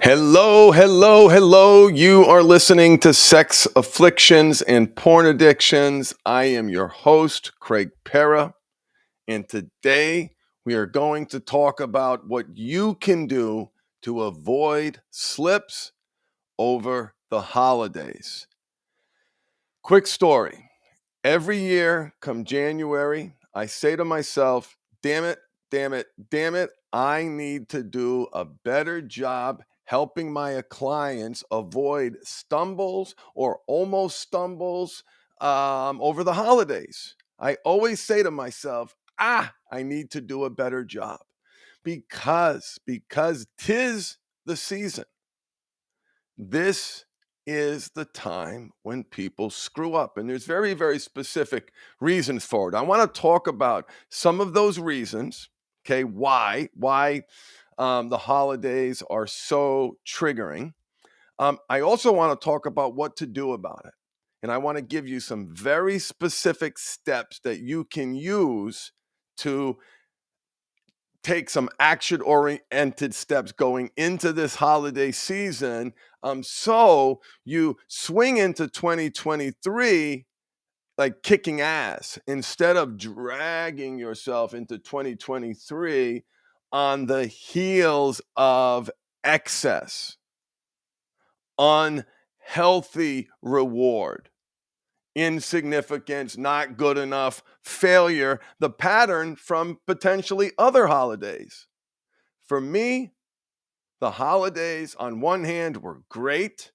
Hello, hello, hello. You are listening to Sex Afflictions and Porn Addictions. I am your host, Craig Pera, and today we are going to talk about what you can do to avoid slips over the holidays. Quick story. Every year, come January, I say to myself, damn it, damn it, damn it, I need to do a better job helping my clients avoid stumbles or almost stumbles over the holidays. I always say to myself, I need to do a better job because tis the season. This is the time when people screw up, and there's very, very specific reasons for it. I want to talk about some of those reasons. Okay, why the holidays are so triggering. I also want to talk about what to do about it, and I want to give you some very specific steps that you can use to take some action oriented steps going into this holiday season, so you swing into 2023 like kicking ass instead of dragging yourself into 2023 on the heels of excess, unhealthy reward, insignificance, not good enough, failure, the pattern from potentially other holidays. For me, the holidays, on one hand, were great,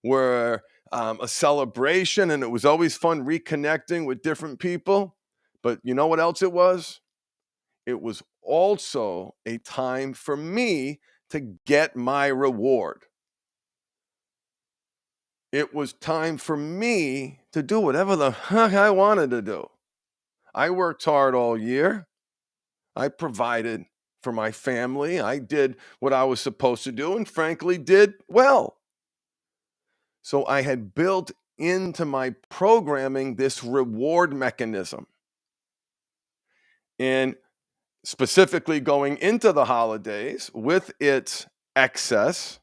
were a celebration, and it was always fun reconnecting with different people. But you know what else it was? It was also a time for me to get my reward. It was time for me to do whatever the heck I wanted to do. I worked hard all year. I provided for my family. I did what I was supposed to do and frankly did well. So I had built into my programming this reward mechanism. And specifically going into the holidays with its excess,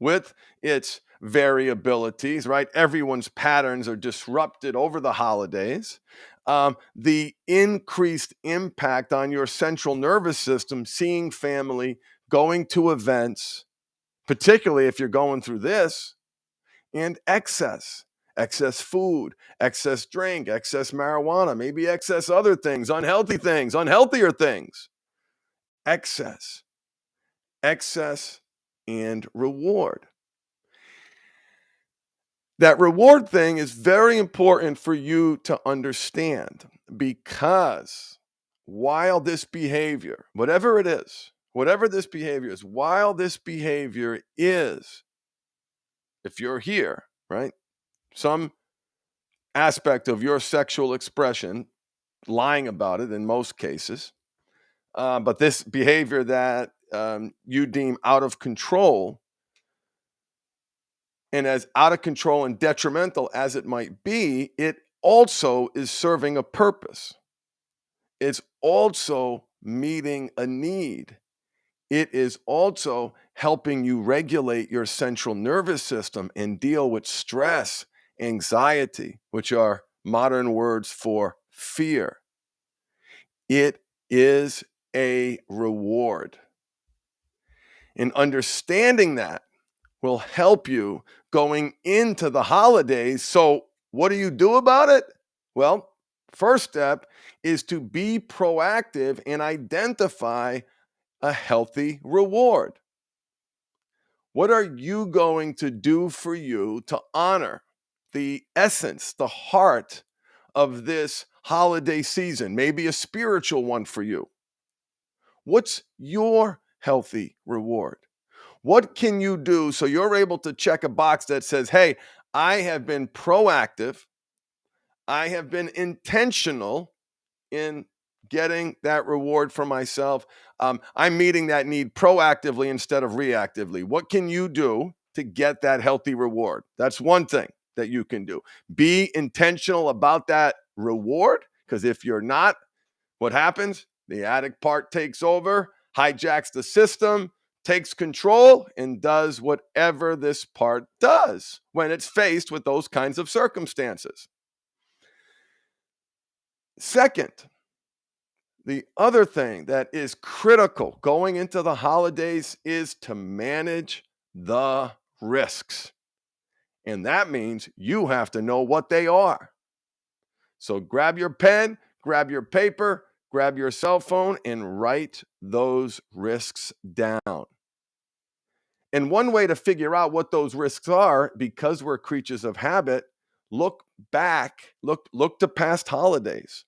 with its variabilities, right? Everyone's patterns are disrupted over the holidays. The increased impact on your central nervous system, seeing family, going to events, particularly if you're going through this, and excess food, excess drink, excess marijuana, maybe excess other things, unhealthier things, excess, excess, and reward. That reward thing is very important for you to understand because while this behavior, whatever this behavior is, while this behavior is, if you're here, right, some aspect of your sexual expression, lying about it in most cases, but this behavior that you deem out of control, and as out of control and detrimental as it might be, it also is serving a purpose. It's also meeting a need. It is also helping you regulate your central nervous system and deal with stress, anxiety, which are modern words for fear. It is a reward. And understanding that will help you going into the holidays. So, what do you do about it? Well, first step is to be proactive and identify a healthy reward. What are you going to do for you to honor the essence, the heart of this holiday season? Maybe a spiritual one for you. What's your healthy reward? What can you do so you're able to check a box that says, hey, I have been proactive, I have been intentional in getting that reward for myself. I'm meeting that need proactively instead of reactively. What can you do to get that healthy reward? That's one thing that you can do. Be intentional about that reward, because if you're not, what happens? The addict part takes over, hijacks the system, takes control and does whatever this part does when it's faced with those kinds of circumstances. Second, the other thing that is critical going into the holidays is to manage the risks. And that means you have to know what they are. So grab your pen, grab your paper, grab your cell phone, and write those risks down. And one way to figure out what those risks are, because we're creatures of habit, look back, look to past holidays.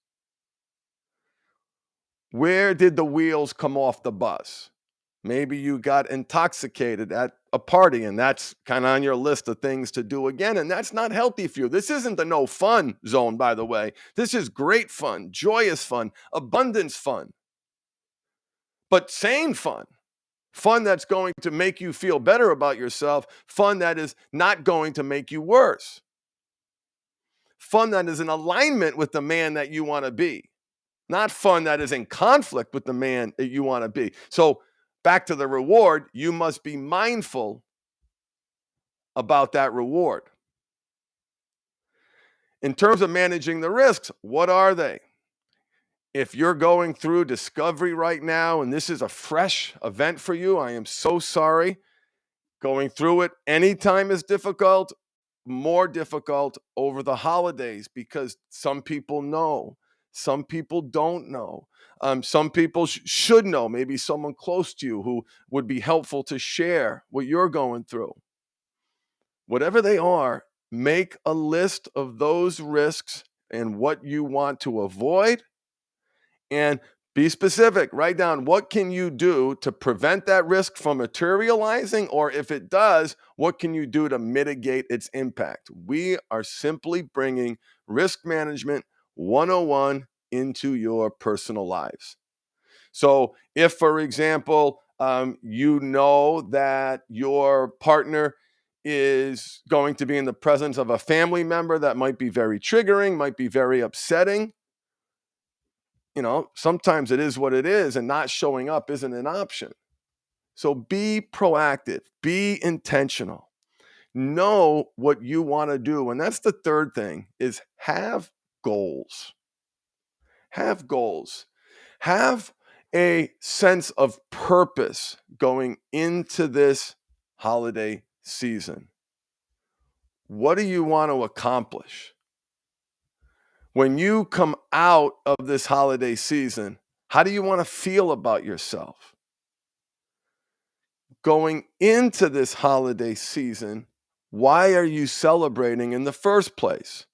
Where did the wheels come off the bus? Maybe you got intoxicated at a party, and that's kind of on your list of things to do again. And that's not healthy for you. This isn't the no fun zone, by the way. This is great fun, joyous fun, abundance fun, but sane fun. Fun that's going to make you feel better about yourself. Fun that is not going to make you worse. Fun that is in alignment with the man that you want to be. Not fun that is in conflict with the man that you want to be. So, back to the reward, you must be mindful about that reward. In terms of managing the risks, what are they? If you're going through discovery right now and this is a fresh event for you, I am so sorry. Going through it anytime is difficult, more difficult over the holidays because some people know, some people don't know. Some people should know, maybe someone close to you who would be helpful to share what you're going through. Whatever they are, make a list of those risks and what you want to avoid, and be specific. Write down what can you do to prevent that risk from materializing, or if it does, what can you do to mitigate its impact? We are simply bringing risk management 101 into your personal lives. So if, for example, you know that your partner is going to be in the presence of a family member that might be very triggering, might be very upsetting, sometimes it is what it is, and not showing up isn't an option. So be proactive, be intentional, know what you want to do. And that's the third thing is have goals. Have goals. Have a sense of purpose going into this holiday season. What do you want to accomplish? When you come out of this holiday season, how do you want to feel about yourself? Going into this holiday season, why are you celebrating in the first place?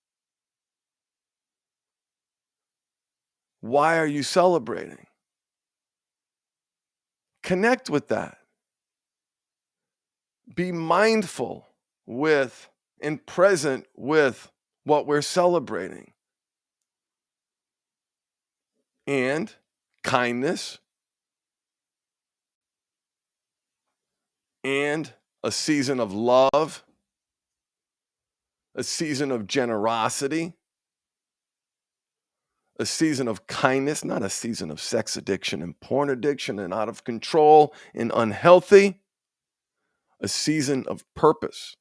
Why are you celebrating? Connect with that. Be mindful with and present with what we're celebrating. And kindness and a season of love, a season of generosity, a season of kindness, not a season of sex addiction and porn addiction and out of control and unhealthy, a season of purpose,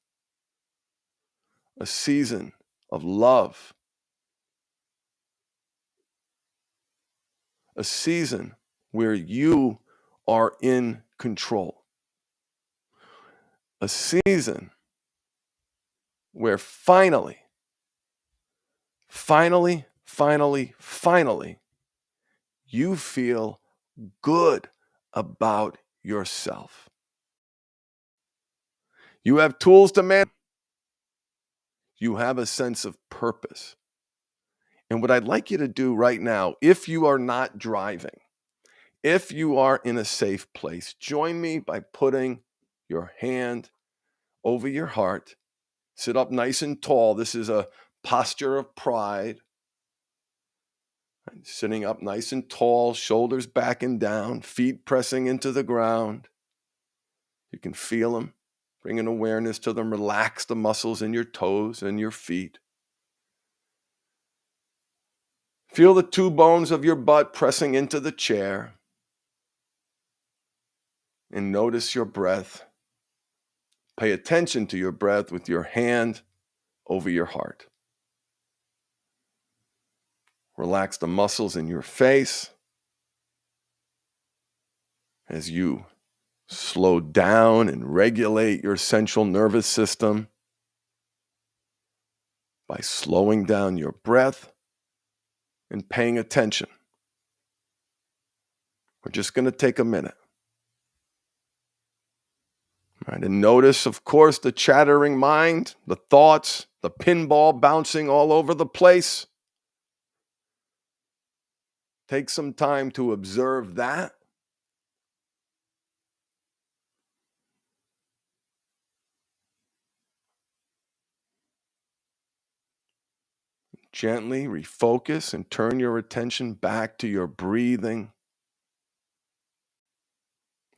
a season of love, a season where you are in control, a season where finally, you feel good about yourself. You have tools to manage. You have a sense of purpose. And what I'd like you to do right now, if you are not driving, if you are in a safe place, join me by putting your hand over your heart. Sit up nice and tall. This is a posture of pride. Sitting up nice and tall, shoulders back and down, feet pressing into the ground. You can feel them. Bring an awareness to them. Relax the muscles in your toes and your feet. Feel the two bones of your butt pressing into the chair. and notice your breath. Pay attention to your breath with your hand over your heart. Relax the muscles in your face as you slow down and regulate your central nervous system by slowing down your breath and paying attention. We're just going to take a minute. Right, and notice, of course, the chattering mind, the thoughts, the pinball bouncing all over the place. Take some time to observe that. Gently refocus and turn your attention back to your breathing.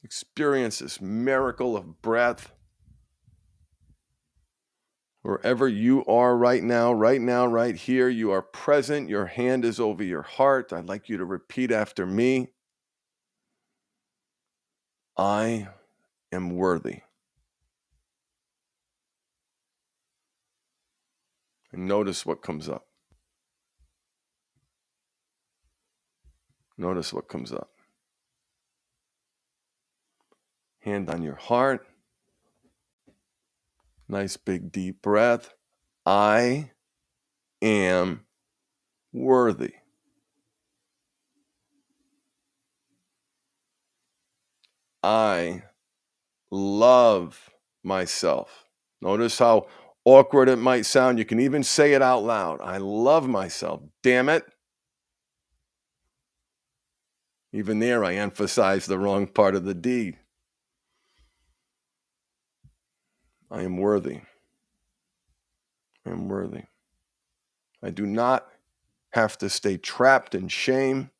Experience this miracle of breath. Wherever you are right now, right here, you are present. Your hand is over your heart. I'd like you to repeat after me. I am worthy. And notice what comes up. Notice what comes up. Hand on your heart. Nice big deep breath. I am worthy. I love myself. Notice how awkward it might sound. You can even say it out loud. I love myself. Damn it. Even there, I emphasize the wrong part of the D. I am worthy. I am worthy. I do not have to stay trapped in shame.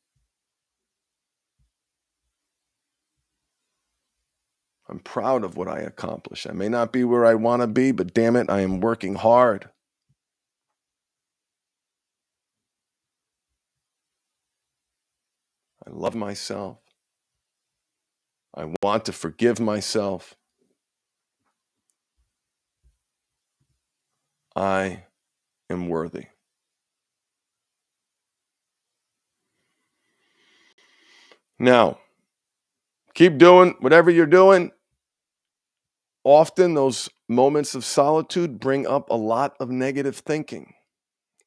I'm proud of what I accomplish. I may not be where I want to be, but damn it, I am working hard. I love myself. I want to forgive myself. I am worthy. Now, keep doing whatever you're doing. Often those moments of solitude bring up a lot of negative thinking,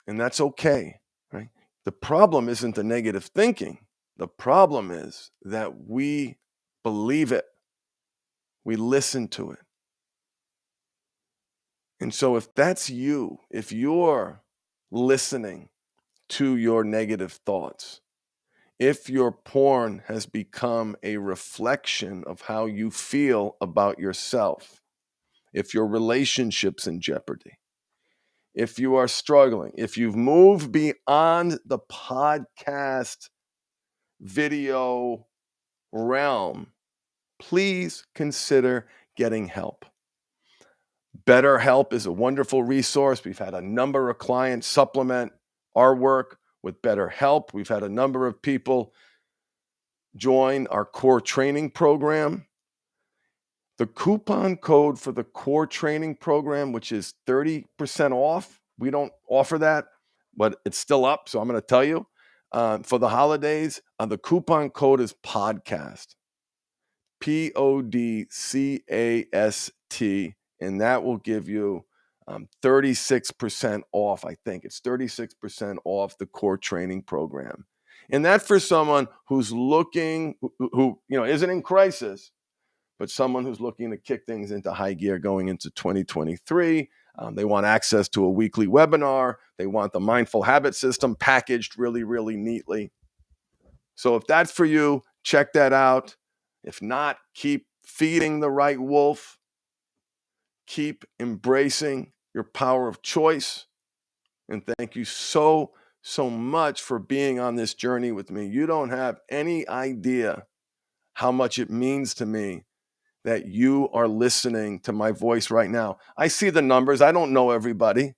and that's okay, right? The problem isn't the negative thinking. The problem is that we believe it. We listen to it. And so if that's you, if you're listening to your negative thoughts, if your porn has become a reflection of how you feel about yourself, if your relationship's in jeopardy, if you are struggling, if you've moved beyond the podcast video realm, please consider getting help. BetterHelp is a wonderful resource. We've had a number of clients supplement our work with BetterHelp. We've had a number of people join our core training program. The coupon code for the core training program, which is 30% off, we don't offer that, but it's still up. So I'm going to tell you for the holidays, the coupon code is podcast, PODCAST, and that will give you 36% off. I think it's 36% off the core training program. And that's for someone who's looking, who isn't in crisis, but someone who's looking to kick things into high gear going into 2023. They want access to a weekly webinar. They want the mindful habit system packaged really, really neatly. So if that's for you, check that out. If not, keep feeding the right wolf. Keep embracing your power of choice. And thank you so much for being on this journey with me. You don't have any idea how much it means to me that you are listening to my voice right now. I see the numbers. I don't know everybody.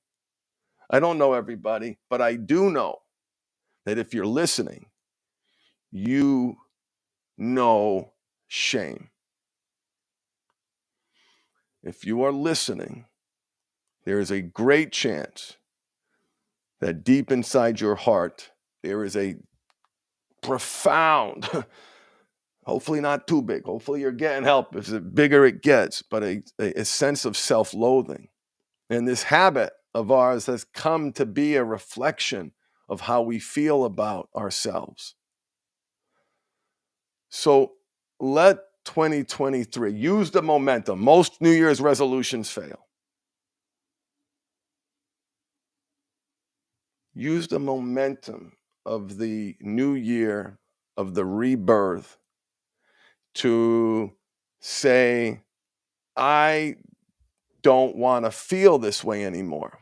But I do know that if you're listening, you know shame. if you are listening, there is a great chance that deep inside your heart, there is a profound, hopefully not too big, hopefully you're getting help as the bigger it gets, but a sense of self-loathing. And this habit of ours has come to be a reflection of how we feel about ourselves. So let 2023 use the momentum. Most New Year's resolutions fail. Use the momentum of the new year, of the rebirth, to say, I don't want to feel this way anymore.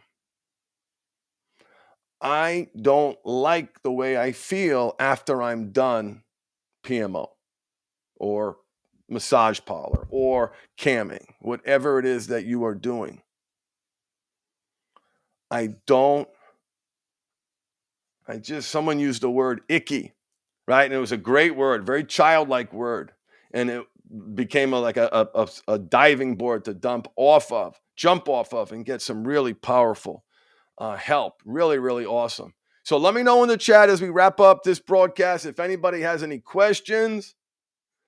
I don't like the way I feel after I'm done PMO or massage parlor or camming, whatever it is that you are doing. Someone used the word icky, right? And it was a great word, very childlike word. And it became like a diving board to jump off of, and get some really powerful help. Really, really awesome. So let me know in the chat as we wrap up this broadcast if anybody has any questions.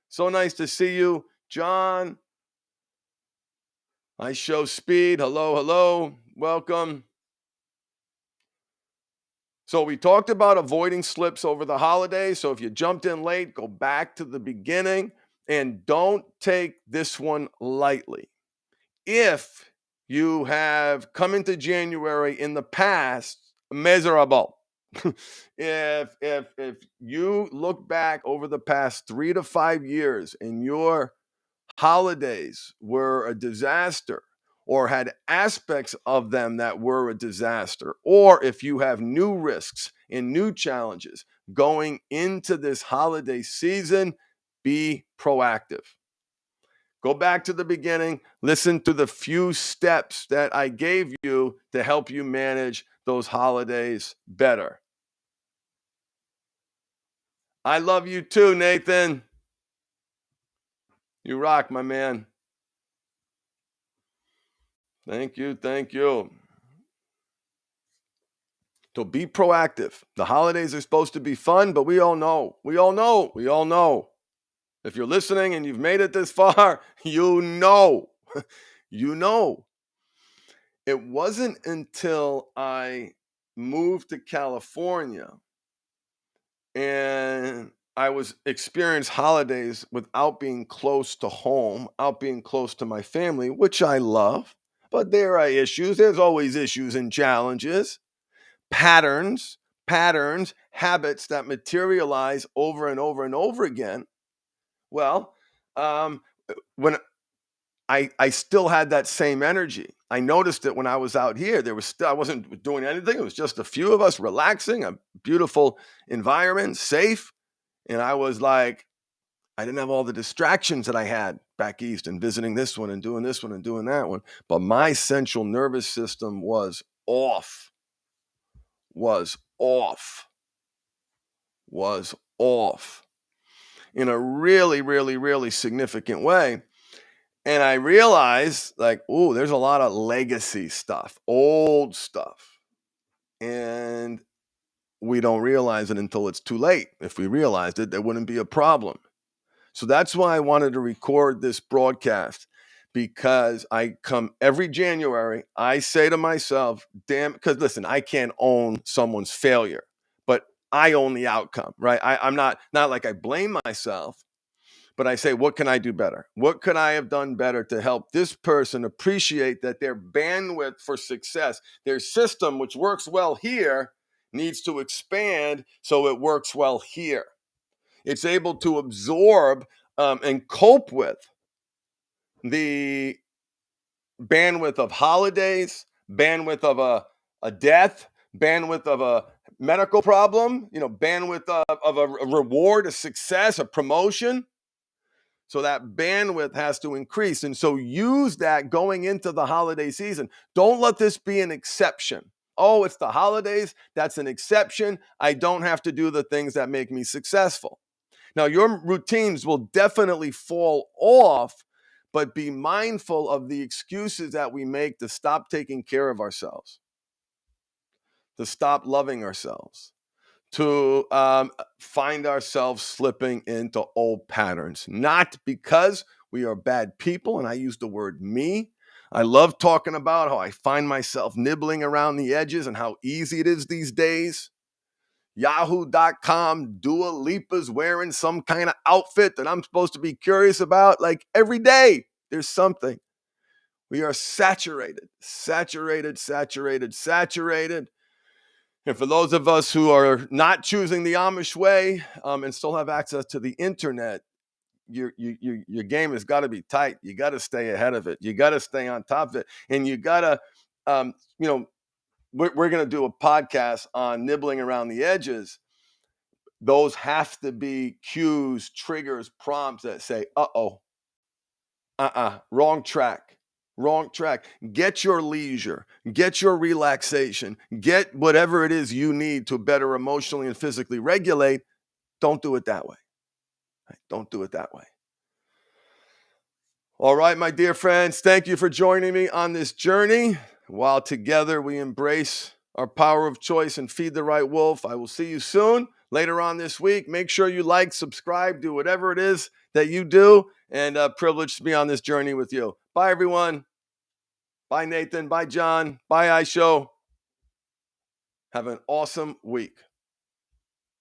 So nice to see you, John. I show speed. Hello, hello. Welcome. So we talked about avoiding slips over the holidays. So if you jumped in late, go back to the beginning and don't take this one lightly. If you have come into January in the past miserable, if you look back over the past 3 to 5 years and your holidays were a disaster, or had aspects of them that were a disaster, or if you have new risks and new challenges going into this holiday season, be proactive. Go back to the beginning, listen to the few steps that I gave you to help you manage those holidays better. I love you too, Nathan. You rock, my man. Thank you, thank you. So be proactive. The holidays are supposed to be fun, but we all know. If you're listening and you've made it this far, you know. You know. It wasn't until I moved to California and I was experienced holidays without being close to home, out being close to my family, which I love. But there are issues. There's always issues and challenges. Patterns, habits that materialize over and over and over again. Well, when I still had that same energy. I noticed it when I was out here. I wasn't doing anything. It was just a few of us relaxing, a beautiful environment, safe. And I was like, I didn't have all the distractions that I had back east and visiting this one and doing this one and doing that one. But my central nervous system was off. Was off in a really, really, really significant way. And I realized, like, oh, there's a lot of legacy stuff, old stuff. And we don't realize it until it's too late. If we realized it, there wouldn't be a problem. So that's why I wanted to record this broadcast, because I come every January, I say to myself, damn, because listen, I can't own someone's failure, but I own the outcome, right? I'm not like I blame myself, but I say, what can I do better? What could I have done better to help this person appreciate that their bandwidth for success, their system, which works well here, needs to expand so it works well here. It's able to absorb and cope with the bandwidth of holidays, bandwidth of a death, bandwidth of a medical problem, bandwidth of a reward, a success, a promotion. So that bandwidth has to increase. And so use that going into the holiday season. Don't let this be an exception. Oh, it's the holidays. That's an exception. I don't have to do the things that make me successful. Now, your routines will definitely fall off, but be mindful of the excuses that we make to stop taking care of ourselves, to stop loving ourselves, to find ourselves slipping into old patterns, not because we are bad people. And I use the word me. I love talking about how I find myself nibbling around the edges and how easy it is these days. Yahoo.com, Dua Lipa's wearing some kind of outfit that I'm supposed to be curious about. Like every day, there's something. We are saturated, saturated, saturated, saturated. And for those of us who are not choosing the Amish way and still have access to the internet, your game has got to be tight. You got to stay ahead of it. You got to stay on top of it. And you got to, you know, we're going to do a podcast on nibbling around the edges. Those have to be cues, triggers, prompts that say, wrong track. Wrong track. Get your leisure, get your relaxation, get whatever it is you need to better emotionally and physically regulate. Don't do it that way. Don't do it that way. All right, my dear friends, thank you for joining me on this journey. While together we embrace our power of choice and feed the right wolf. I will see you soon later on this week. Make sure you like, subscribe, do whatever it is that you do, and privileged to be on this journey with you. Bye, everyone. Bye, Nathan. Bye, John. Bye, Aisho. Have an awesome week.